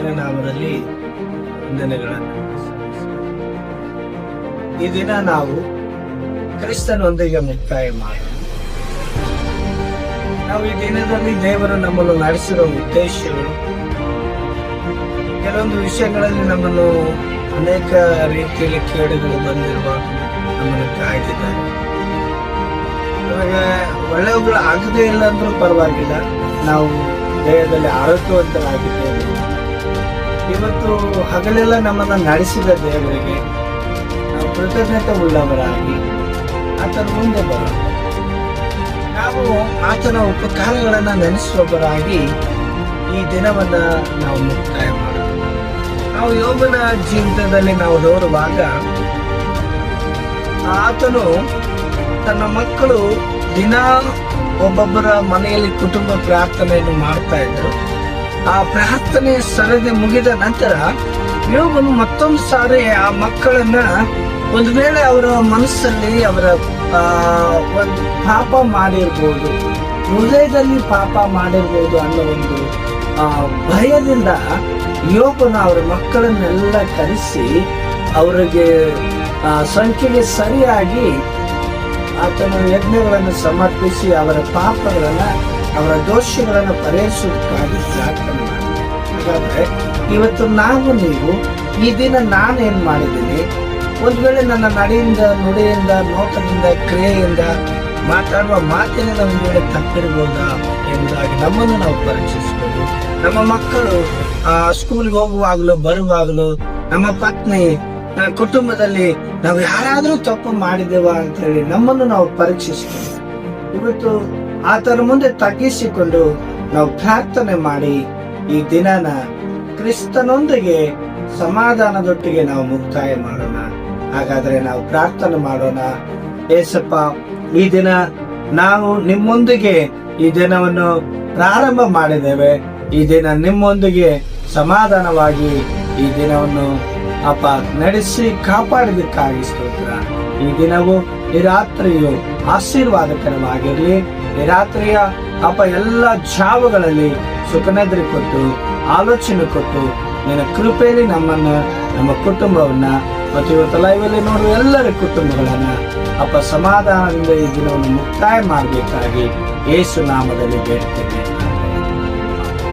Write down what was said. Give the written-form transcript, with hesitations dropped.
ಕರ್ತನ ನಾಮದಲ್ಲಿ ವಂದನೆಗಳನ್ನು. ಈ ದಿನ ನಾವು ಕ್ರಿಸ್ತನೊಂದಿಗೆ ಮುಕ್ತಾಯ ಮಾಡೋಣ. ನಾವು ಈ ದಿನದಲ್ಲಿ ದೇವರು ನಮ್ಮನ್ನು ನಡೆಸಿರುವ ಉದ್ದೇಶಗಳು, ಕೆಲವೊಂದು ವಿಷಯಗಳಲ್ಲಿ ನಮ್ಮನ್ನು ಅನೇಕ ರೀತಿಯಲ್ಲಿ ಕೇಡುಗಳು ಬಂದಿರುವ ನಮ್ಮನ್ನು ಕಾಯ್ದಿದ್ದಾರೆ. ನಮಗೆ ಒಳ್ಳೆಯವುಗಳು ಆಗದೇ ಇಲ್ಲ ಅಂದ್ರೂ ಪರವಾಗಿಲ್ಲ, ನಾವು ದೇಹದಲ್ಲಿ ಆರೋಗ್ಯವಂತರಾಗಿದ್ದೇವೆ. ಇವತ್ತು ಹಗಲೆಲ್ಲ ನಮ್ಮನ್ನು ನಡೆಸಿದ ದೇವರಿಗೆ ನಾವು ಕೃತಜ್ಞತೆ ಉಳ್ಳವರಾಗಿ ಆತನ ಮುಂದೆ ಬರೋಣ. ನಾವು ಆತನ ಉಪಕಾರಗಳನ್ನು ನೆನೆಸುವವರಾಗಿ ಈ ದಿನವನ್ನ ನಾವು ಮುಕ್ತಾಯ ಮಾಡೋಣ. ನಾವು ಯೋಬನ ಜೀವಿತದಲ್ಲಿ ನಾವು ನೋಡುವಾಗ ಆತನು ತನ್ನ ಮಕ್ಕಳು ದಿನ ಒಬ್ಬೊಬ್ಬರ ಮನೆಯಲ್ಲಿ ಕುಟುಂಬ ಪ್ರಾರ್ಥನೆಯನ್ನು ಮಾಡ್ತಾ ಇದ್ರು. ಆ ಪ್ರಾರ್ಥನೆ ಸರದಿ ಮುಗಿದ ನಂತರ ಯೋಬನು ಮತ್ತೊಂದು ಸಾರಿ ಆ ಮಕ್ಕಳನ್ನ ಒಂದು ವೇಳೆ ಅವರ ಮನಸ್ಸಲ್ಲಿ ಅವರ ಒಂದು ಪಾಪ ಮಾಡಿರ್ಬೋದು, ಹೃದಯದಲ್ಲಿ ಪಾಪ ಮಾಡಿರ್ಬೋದು ಅನ್ನೋ ಒಂದು ಭಯದಿಂದ ಯೋಬನು ಅವರ ಮಕ್ಕಳನ್ನೆಲ್ಲ ಕರೆಸಿ ಅವರಿಗೆ ಸಂಖ್ಯೆಗೆ ಸರಿಯಾಗಿ ಆತನ ಯಜ್ಞಗಳನ್ನು ಸಮರ್ಪಿಸಿ ಅವರ ಪಾಪಗಳನ್ನ, ಅವರ ದೋಷಗಳನ್ನು ಪರಿಹರಿಸುವುದಕ್ಕಾಗಿ ಪ್ರಾರ್ಥನೆ ಮಾಡಿ. ಹಾಗಾದ್ರೆ ಇವತ್ತು ನೀವು ಈ ದಿನ ನಾನೇನ್ ಮಾಡಿದ್ದೀನಿ, ಒಂದ್ ವೇಳೆ ನನ್ನ ನಡೆಯಿಂದ, ನುಡಿಯಿಂದ, ನೋಟದಿಂದ, ಕ್ರಿಯೆಯಿಂದ, ಮಾತಾಡುವ ಮಾತಿನಿಂದ ಒಂದು ವೇಳೆ ತಪ್ಪಿರ್ಬೋದಾ ಎಂಬುದಾಗಿ ನಮ್ಮನ್ನು ನಾವು ಪರೀಕ್ಷಿಸಬಹುದು. ನಮ್ಮ ಮಕ್ಕಳು ಸ್ಕೂಲ್ಗೆ ಹೋಗುವಾಗಲೂ ಬರುವಾಗಲೂ, ನಮ್ಮ ಪತ್ನಿ, ಕುಟುಂಬದಲ್ಲಿ ನಾವು ಯಾರಾದ್ರೂ ತಪ್ಪು ಮಾಡಿದ್ದೇವ ಅಂತ ಹೇಳಿ ನಮ್ಮನ್ನು ನಾವು ಪರೀಕ್ಷಿಸಬಹುದು. ಇವತ್ತು ಆತನ ಮುಂದೆ ತಗ್ಗಿಸಿಕೊಂಡು ನಾವು ಪ್ರಾರ್ಥನೆ ಮಾಡಿ ಈ ದಿನನ ಕ್ರಿಸ್ತನೊಂದಿಗೆ ಸಮಾಧಾನದೊಟ್ಟಿಗೆ ನಾವು ಮುಕ್ತಾಯ ಮಾಡೋಣ. ಹಾಗಾದ್ರೆ ನಾವು ಪ್ರಾರ್ಥನೆ ಮಾಡೋಣ. ಏಸಪ್ಪ, ಈ ದಿನ ನಾವು ನಿಮ್ಮೊಂದಿಗೆ ಈ ದಿನವನ್ನು ಪ್ರಾರಂಭ ಮಾಡಿದ್ದೇವೆ. ಈ ದಿನ ನಿಮ್ಮೊಂದಿಗೆ ಸಮಾಧಾನವಾಗಿ ಈ ದಿನವನ್ನು ಅಪ್ಪ ನಡೆಸಿ ಕಾಪಾಡಿದಕ್ಕಾಗಿ ಸ್ತೋತ್ರ. ಈ ದಿನವು, ಈ ರಾತ್ರಿಯು ಆಶೀರ್ವಾದಕರವಾಗಿರಲಿ. ಈ ರಾತ್ರಿಯ ಅಪ್ಪ ಎಲ್ಲ ಜಾವಗಳಲ್ಲಿ ಸುಖನಿದ್ರೆ ಕೊಟ್ಟು, ಆಲೋಚನೆ ಕೊಟ್ಟು, ನಿನ್ನ ಕೃಪೆಯಲ್ಲಿ ನಮ್ಮನ್ನ, ನಮ್ಮ ಕುಟುಂಬವನ್ನ ಮತ್ತು ಇವತ್ತು ಲೈವಲ್ಲಿ ನೋಡುವ ಎಲ್ಲರ ಕುಟುಂಬಗಳನ್ನ ಅಪ್ಪ ಸಮಾಧಾನದಿಂದ ಈ ದಿನವನ್ನು ಮುಕ್ತಾಯ ಮಾಡಬೇಕಾಗಿ ಯೇಸು ನಾಮದಲ್ಲಿ ಬೇಡ್ತೇನೆ.